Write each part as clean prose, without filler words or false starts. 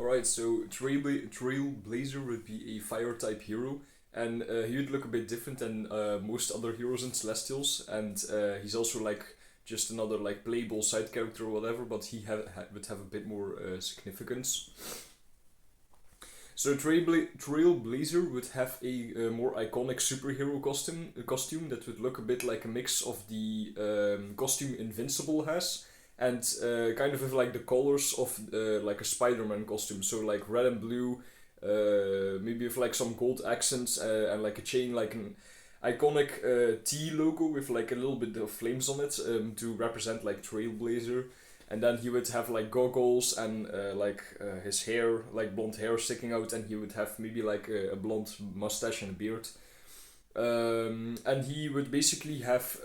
Alright, so Trailblazer would be a fire type hero, and he would look a bit different than most other heroes in Celestials, and he's also like just another like playable side character or whatever, but he would have a bit more significance. So Trailblazer would have a more iconic superhero costume that would look a bit like a mix of the costume Invincible has, and kind of with like the colors of like a Spider-Man costume. So like red and blue, maybe with like some gold accents and like a chain, like an iconic T logo with like a little bit of flames on it to represent like Trailblazer. And then he would have like goggles and his hair, like blonde hair sticking out, and he would have maybe like a blonde mustache and a beard. And he would basically have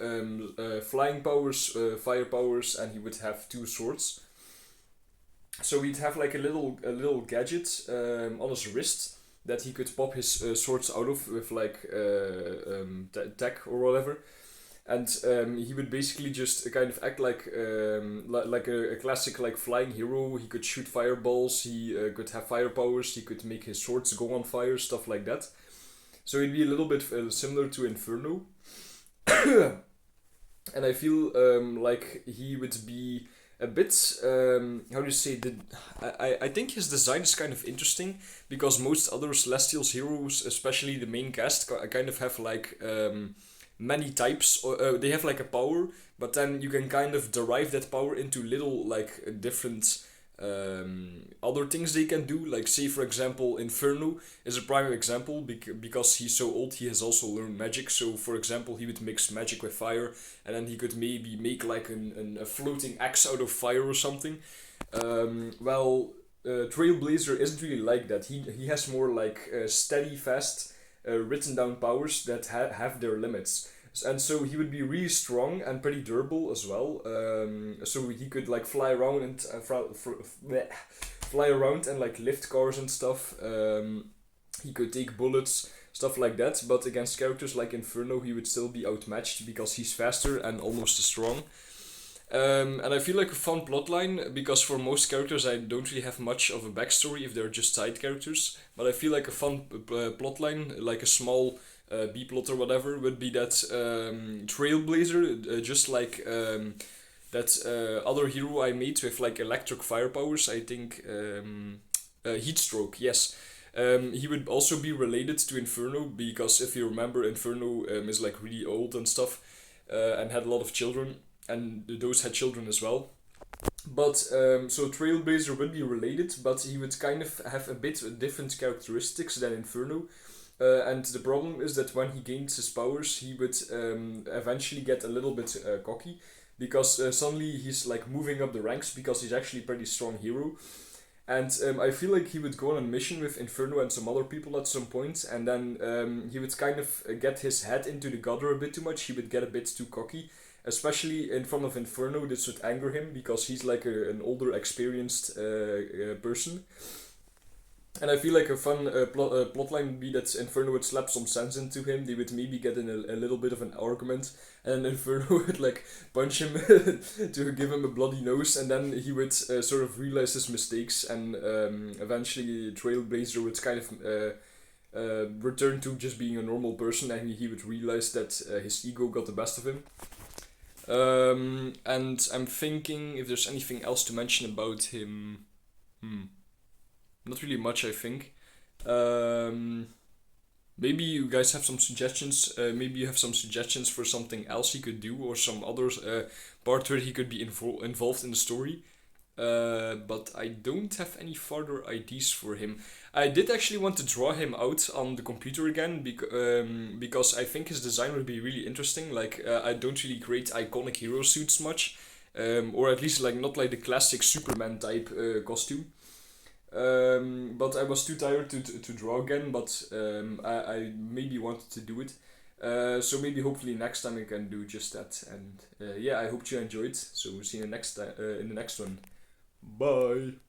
flying powers, fire powers, and he would have two swords. So he'd have like a little gadget on his wrist that he could pop his swords out of with like tech or whatever, and he would basically just kind of act like a classic like flying hero. He could shoot fireballs. He could have fire powers. He could make his swords go on fire, stuff like that. So he'd be a little bit similar to Inferno, and I feel like he would be a bit how do you say I think his design is kind of interesting because most other Celestials heroes, especially the main cast, kind of have like many types, or they have like a power, but then you can kind of derive that power into little like different other things they can do. Like say for example, Inferno is a prime example because he's so old. He has also learned magic. So for example, he would mix magic with fire, and then he could maybe make like a floating axe out of fire or something. Trailblazer isn't really like that. He has more like steady, fast, written down powers that have their limits. And so he would be really strong and pretty durable as well. So he could like fly around and fly around and like lift cars and stuff. He could take bullets, stuff like that. But against characters like Inferno, he would still be outmatched because he's faster and almost as strong. And I feel like a fun plotline because for most characters I don't really have much of a backstory if they're just side characters. But I feel like a fun plotline, like a small B plot or whatever, would be that Trailblazer, just like that other hero I made with like electric fire powers, I think Heatstroke, yes. He would also be related to Inferno because if you remember, Inferno is like really old and stuff and had a lot of children, and those had children as well. But so Trailblazer would be related, but he would kind of have a bit different characteristics than Inferno. And the problem is that when he gains his powers, he would eventually get a little bit cocky because suddenly he's like moving up the ranks because he's actually a pretty strong hero. And I feel like he would go on a mission with Inferno and some other people at some point, and then he would kind of get his head into the gutter a bit too much. He would get a bit too cocky, especially in front of Inferno. This would anger him because he's like an older, experienced person. And I feel like a fun plotline would be that Inferno would slap some sense into him. They would maybe get in a little bit of an argument, and Inferno would like punch him to give him a bloody nose, and then he would sort of realize his mistakes, and eventually Trailblazer would kind of return to just being a normal person, and he would realize that his ego got the best of him. And I'm thinking if there's anything else to mention about him. Not really much, I think. Maybe you guys have some suggestions. Maybe you have some suggestions for something else he could do, or some other part where he could be involved in the story. But I don't have any further ideas for him. I did actually want to draw him out on the computer again because I think his design would be really interesting. Like I don't really create iconic hero suits much, or at least like not like the classic Superman type costume. But I was too tired to draw again, but I maybe wanted to do it. So maybe hopefully next time I can do just that. And yeah, I hope you enjoyed. So see you next in the next one. Bye.